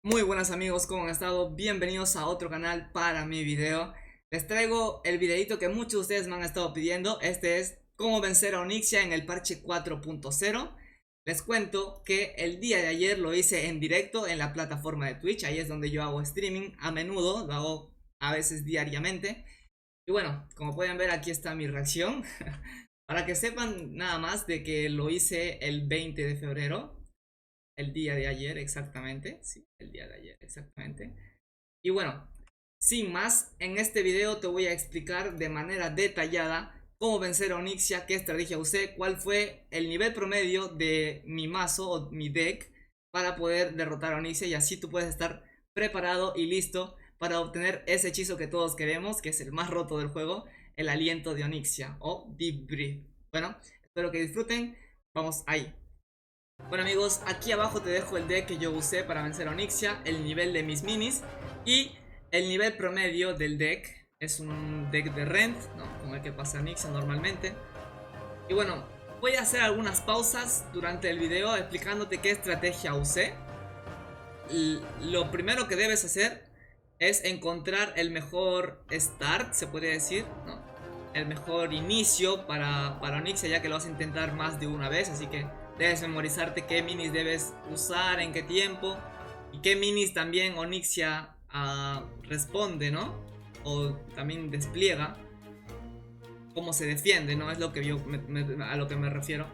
Muy buenas amigos, ¿cómo han estado? Bienvenidos a otro canal para mi video. Les traigo el videito que muchos de ustedes me han estado pidiendo. Este es cómo vencer a Onyxia en el parche 4.0. Les cuento que el día de ayer lo hice en directo en la plataforma de Twitch. Ahí es donde yo hago streaming a menudo, lo hago a veces diariamente. Y bueno, como pueden ver, aquí está mi reacción. Para que sepan nada más de que lo hice el 20 de febrero. El día de ayer exactamente, sí, el día de ayer exactamente. Y bueno, sin más, en este video te voy a explicar de manera detallada cómo vencer a Onyxia, qué estrategia usé, cuál fue el nivel promedio de mi mazo o mi deck para poder derrotar a Onyxia, y así tú puedes estar preparado y listo para obtener ese hechizo que todos queremos, que es el más roto del juego, el aliento de Onyxia o Deep Breath. Bueno, espero que disfruten, vamos ahí. Bueno amigos, aquí abajo te dejo el deck que yo usé para vencer a Onyxia, el nivel de mis minis y el nivel promedio del deck. Es un deck de Rend, ¿no? Con el que pasa Onyxia normalmente. Y bueno, voy a hacer algunas pausas durante el video explicándote qué estrategia usé. Lo primero que debes hacer es encontrar el mejor start, se podría decir, ¿no? El mejor inicio para Onyxia, ya que lo vas a intentar más de una vez, así que debes memorizarte qué minis debes usar, en qué tiempo y qué minis también Onyxia responde, ¿no? O también despliega, cómo se defiende, ¿no? Es lo que yo a lo que me refiero.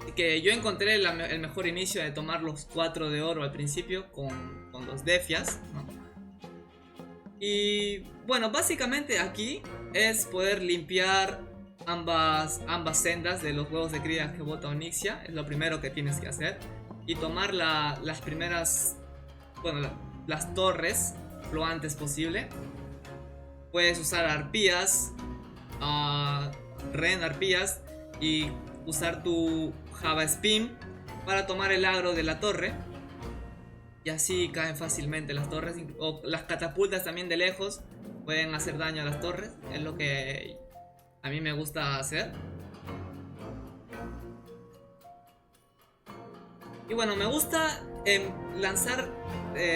Así que yo encontré el mejor inicio de tomar los 4 de oro al principio con los Defias, ¿no? Y bueno, básicamente aquí es poder limpiar ambas sendas de los huevos de cría que bota Onyxia. Es lo primero que tienes que hacer. Y tomar las primeras, bueno, las torres lo antes posible. Puedes usar arpías, Ren arpías, y usar tu Java Spin para tomar el agro de la torre. Y así caen fácilmente las torres. O las catapultas también de lejos pueden hacer daño a las torres. Es lo que a mí me gusta hacer. Y bueno, me gusta lanzar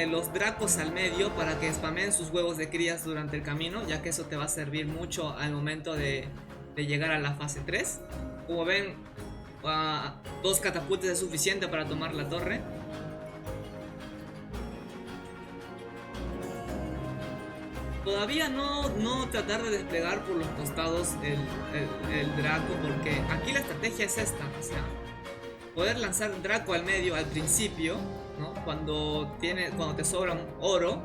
los dracos al medio para que spamen sus huevos de crías durante el camino, ya que eso te va a servir mucho al momento de llegar a la fase 3. Como ven, dos catapultas es suficiente para tomar la torre. Todavía no tratar de desplegar por los costados el Draco, porque aquí la estrategia es esta, o sea, poder lanzar Draco al medio al principio, ¿no? Cuando te sobra un oro.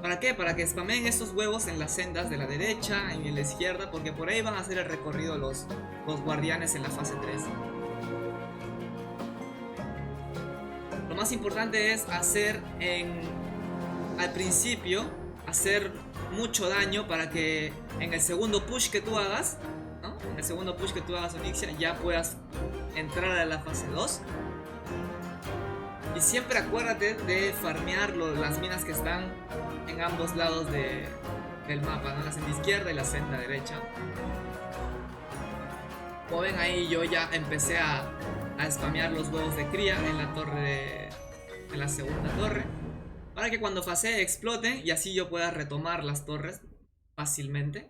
¿Para qué? Para que spameen estos huevos en las sendas de la derecha y en la izquierda, porque por ahí van a hacer el recorrido los guardianes en la fase 3. Lo más importante es hacer al principio, hacer mucho daño para que en el segundo push que tú hagas, ¿no? En el segundo push que tú hagas Onyxia ya puedas entrar a la fase 2. Y siempre acuérdate de farmear las minas que están en ambos lados del mapa, ¿no? La senda izquierda y la senda derecha. Como ven ahí, yo ya empecé a spamear los huevos de cría en la torre en la segunda torre, para que cuando fasee exploten y así yo pueda retomar las torres fácilmente.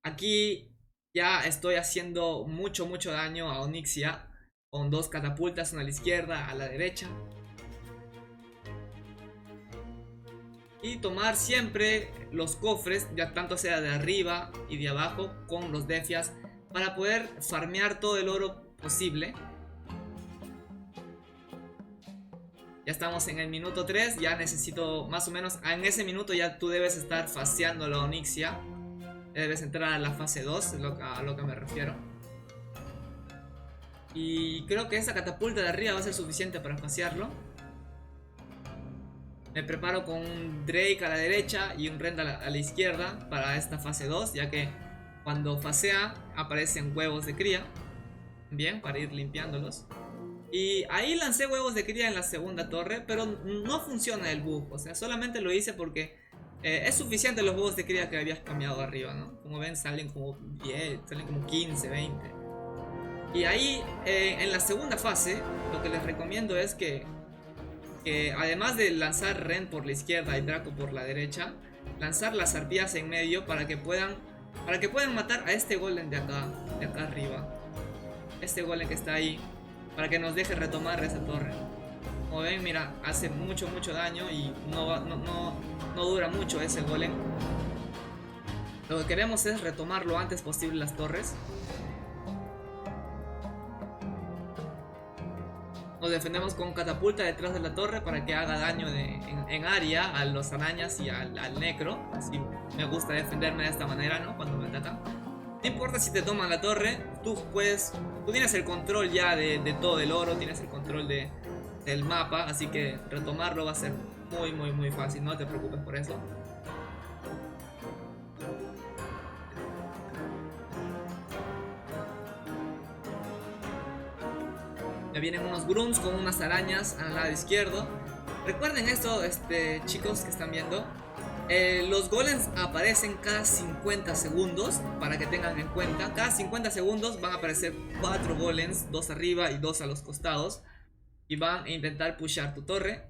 Aquí ya estoy haciendo mucho daño a Onyxia con dos catapultas, una a la izquierda, a la derecha. Y tomar siempre los cofres, ya tanto sea de arriba y de abajo, con los Defias, para poder farmear todo el oro posible. Ya estamos en el minuto 3, ya necesito más o menos, en ese minuto ya tú debes estar faseando la Onyxia. Debes entrar a la fase 2, es a lo que me refiero. Y creo que esa catapulta de arriba va a ser suficiente para fasearlo. Me preparo con un Drake a la derecha y un Rend a la izquierda para esta fase 2, ya que cuando fasea aparecen huevos de cría. Bien, para ir limpiándolos. Y ahí lancé huevos de cría en la segunda torre, pero no funciona el bug. O sea, solamente lo hice porque es suficiente los huevos de cría que había spameado arriba, ¿no? Como ven, salen como 10, salen como 15, 20. Y ahí, en la segunda fase, lo que les recomiendo es que que además de lanzar Ren por la izquierda y Draco por la derecha, lanzar las arpías en medio para que puedan matar a este golem de acá arriba. Este golem que está ahí, para que nos deje retomar esa torre. Como ven, mira, hace mucho daño y no dura mucho ese golem. Lo que queremos es retomar lo antes posible las torres. Nos defendemos con catapulta detrás de la torre para que haga daño en área a los arañas y al necro. Así me gusta defenderme de esta manera, ¿no? Cuando me atacan. No importa si te toman la torre, tú tienes el control ya de todo el oro, tienes el control del mapa, así que retomarlo va a ser muy fácil, no te preocupes por eso. Ya vienen unos grunts con unas arañas al lado izquierdo. Recuerden esto, chicos que están viendo. Los golems aparecen cada 50 segundos, para que tengan en cuenta. Cada 50 segundos van a aparecer 4 golems, 2 arriba y 2 a los costados, y van a intentar pushar tu torre.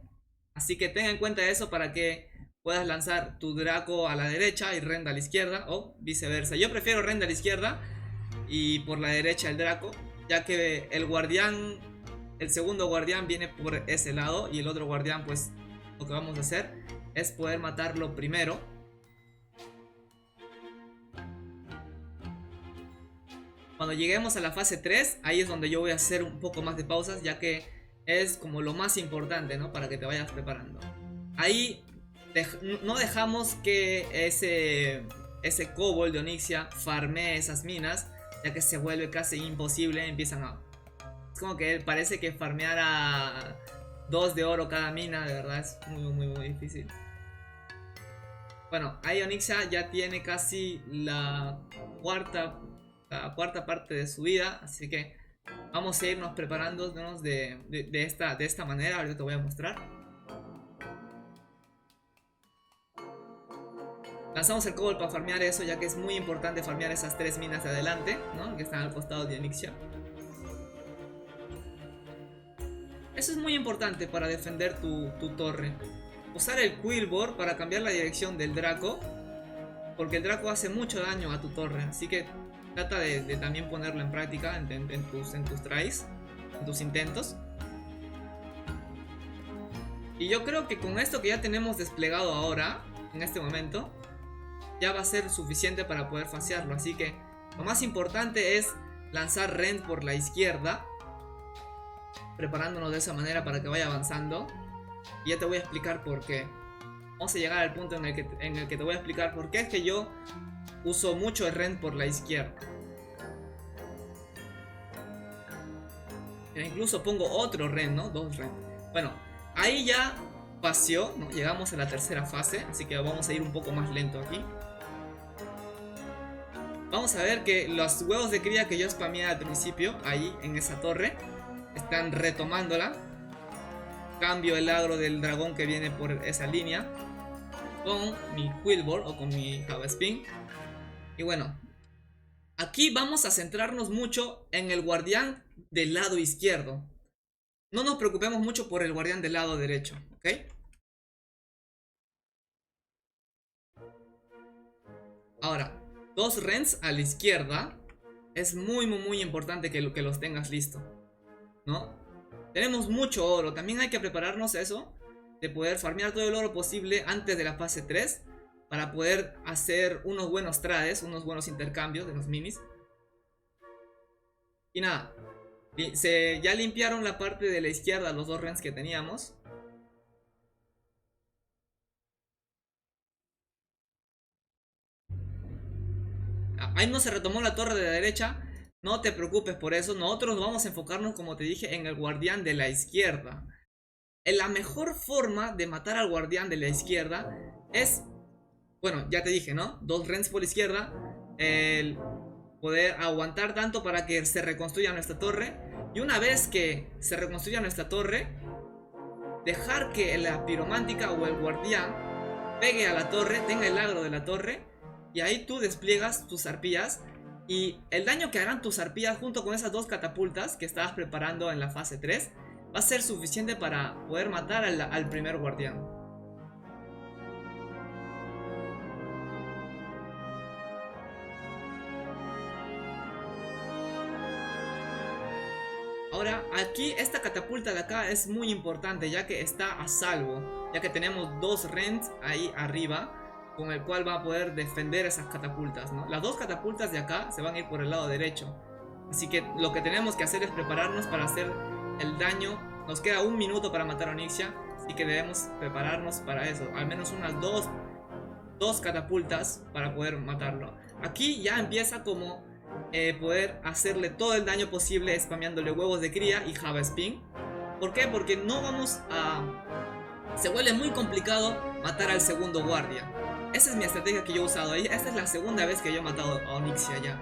Así que ten en cuenta eso para que puedas lanzar tu Draco a la derecha y Rend a la izquierda, o viceversa. Yo prefiero Rend a la izquierda y por la derecha el Draco, ya que el segundo guardián viene por ese lado, y el otro guardián, pues lo que vamos a hacer es poder matarlo primero. Cuando lleguemos a la fase 3, ahí es donde yo voy a hacer un poco más de pausas, ya que es como lo más importante, ¿no? Para que te vayas preparando. Ahí no dejamos que ese kobold de Onyxia farmee esas minas, ya que se vuelve casi imposible. Es como que parece que farmeara 2 de oro cada mina, de verdad es muy difícil. Bueno, ahí Onyxia ya tiene casi la cuarta parte de su vida, así que vamos a irnos preparándonos de esta manera. Ahorita te voy a mostrar. Lanzamos el kobold para farmear eso, ya que es muy importante farmear esas 3 minas de adelante, ¿no? Que están al costado de Onyxia. Eso es muy importante para defender tu torre. Usar el Quillboard para cambiar la dirección del Draco, porque el Draco hace mucho daño a tu torre. Así que trata de también ponerlo en práctica en tus tries, en tus intentos. Y yo creo que con esto que ya tenemos desplegado ahora, en este momento, ya va a ser suficiente para poder fasearlo. Así que lo más importante es lanzar Rend por la izquierda, preparándonos de esa manera para que vaya avanzando. Y ya te voy a explicar por qué. Vamos a llegar al punto en el que te voy a explicar por qué es que yo uso mucho el Rend por la izquierda. E incluso pongo otro Rend, ¿no? 2 Rend. Bueno, ahí ya paseó, ¿no? Llegamos a la tercera fase, así que vamos a ir un poco más lento aquí. Vamos a ver que los huevos de cría que yo spameé al principio, ahí en esa torre, están retomándola. Cambio el agro del dragón que viene por esa línea con mi Quillboard o con mi Java Spin. Y bueno, aquí vamos a centrarnos mucho en el guardián del lado izquierdo. No nos preocupemos mucho por el guardián del lado derecho, ¿ok? Ahora, 2 Rends a la izquierda. Es muy importante que los tengas listo, ¿no? Tenemos mucho oro, también hay que prepararnos eso, de poder farmear todo el oro posible antes de la fase 3, para poder hacer unos buenos trades, unos buenos intercambios de los minis. Y nada, ya limpiaron la parte de la izquierda, los 2 Rends que teníamos. Ahí no se retomó la torre de la derecha. No te preocupes por eso. Nosotros vamos a enfocarnos, como te dije, en el guardián de la izquierda. La mejor forma de matar al guardián de la izquierda es, bueno, ya te dije, ¿no? 2 Rends por la izquierda. El poder aguantar tanto para que se reconstruya nuestra torre. Y una vez que se reconstruya nuestra torre, dejar que la piromántica o el guardián pegue a la torre, tenga el agro de la torre. Y ahí tú despliegas tus arpías. Y el daño que harán tus arpías junto con esas 2 catapultas que estabas preparando en la fase 3 va a ser suficiente para poder matar al primer guardián. Ahora, aquí esta catapulta de acá es muy importante, ya que está a salvo, ya que tenemos 2 Rens ahí arriba, con el cual va a poder defender esas catapultas, ¿no? Las 2 catapultas de acá se van a ir por el lado derecho, así que lo que tenemos que hacer es prepararnos para hacer el daño. Nos queda 1 minuto para matar a Onyxia, así que debemos prepararnos para eso, al menos unas 2 catapultas para poder matarlo. Aquí ya empieza como poder hacerle todo el daño posible spameándole huevos de cría y Java Spin. ¿Por qué? Porque no vamos a... Se vuelve muy complicado matar al segundo guardia. Esa es mi estrategia que yo he usado. Esta es la segunda vez que yo he matado a Onyxia ya.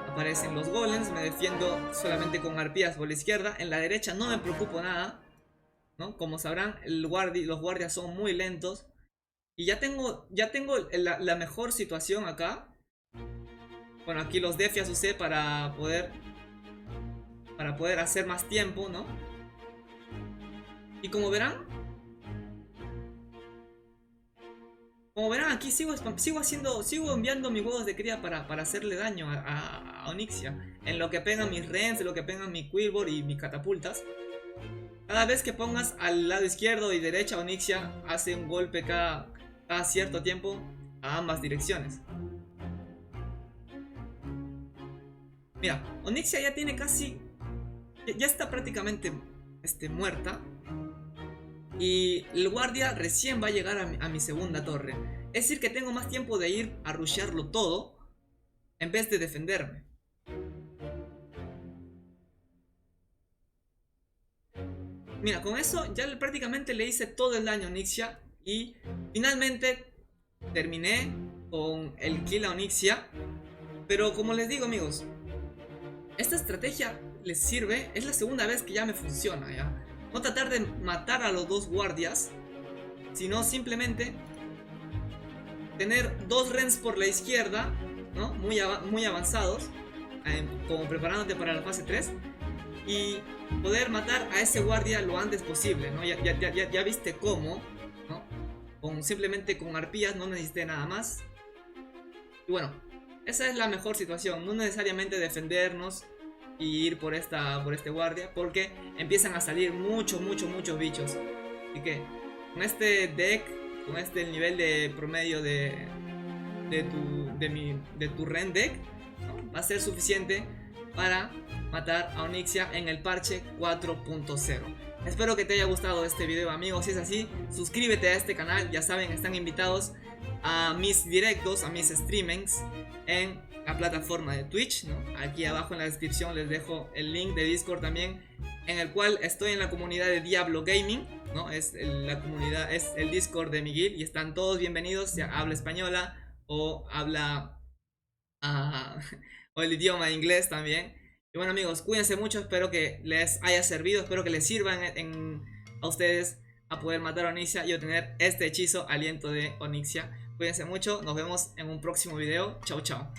Aparecen los golems, me defiendo solamente con arpías por la izquierda. En la derecha no me preocupo nada, ¿no? Como sabrán, los guardias son muy lentos. Y ya tengo la mejor situación acá. Bueno, aquí los defias usé para poder hacer más tiempo, ¿no? Y como verán aquí sigo enviando mis huevos de cría para hacerle daño a Onyxia. En lo que pegan mis Rens, en lo que pegan mi Quillbot y mis catapultas. Cada vez que pongas al lado izquierdo y derecha, Onyxia hace un golpe cada cierto tiempo a ambas direcciones. Mira, Onyxia ya tiene casi... Ya está prácticamente muerta. Y el guardia recién va a llegar a mi segunda torre. Es decir que tengo más tiempo de ir a rushearlo todo en vez de defenderme. Mira, con eso ya prácticamente le hice todo el daño a Onyxia. Y finalmente terminé con el kill a Onyxia. Pero como les digo, amigos, esta estrategia les sirve. Es la segunda vez que ya me funciona, ¿ya? No tratar de matar a los 2 guardias, sino simplemente tener 2 Rens por la izquierda, ¿no? Muy avanzados, como preparándote para la fase 3. Y poder matar a ese guardia lo antes posible, ¿no? Ya viste cómo, ¿no? Simplemente con arpías, no necesité nada más. Y bueno, esa es la mejor situación. No necesariamente defendernos y ir por este guardia, porque empiezan a salir muchos bichos. Así que con este deck, con este nivel de promedio de tu Ren deck, ¿no? Va a ser suficiente para matar a Onyxia en el parche 4.0. Espero que te haya gustado este video, amigos. Si es así, suscríbete a este canal. Ya saben, están invitados a mis directos, a mis streamings en la plataforma de Twitch, ¿no? Aquí abajo en la descripción les dejo el link de Discord también, en el cual estoy en la comunidad de Diablo Gaming, ¿no? La comunidad, es el Discord de mi guild, y están todos bienvenidos, si habla española o habla o el idioma inglés también. Y bueno, amigos, cuídense mucho, espero que les haya servido, espero que les sirvan a ustedes a poder matar a Onyxia y obtener este hechizo aliento de Onyxia. Cuídense mucho, nos vemos en un próximo video. Chao, chao.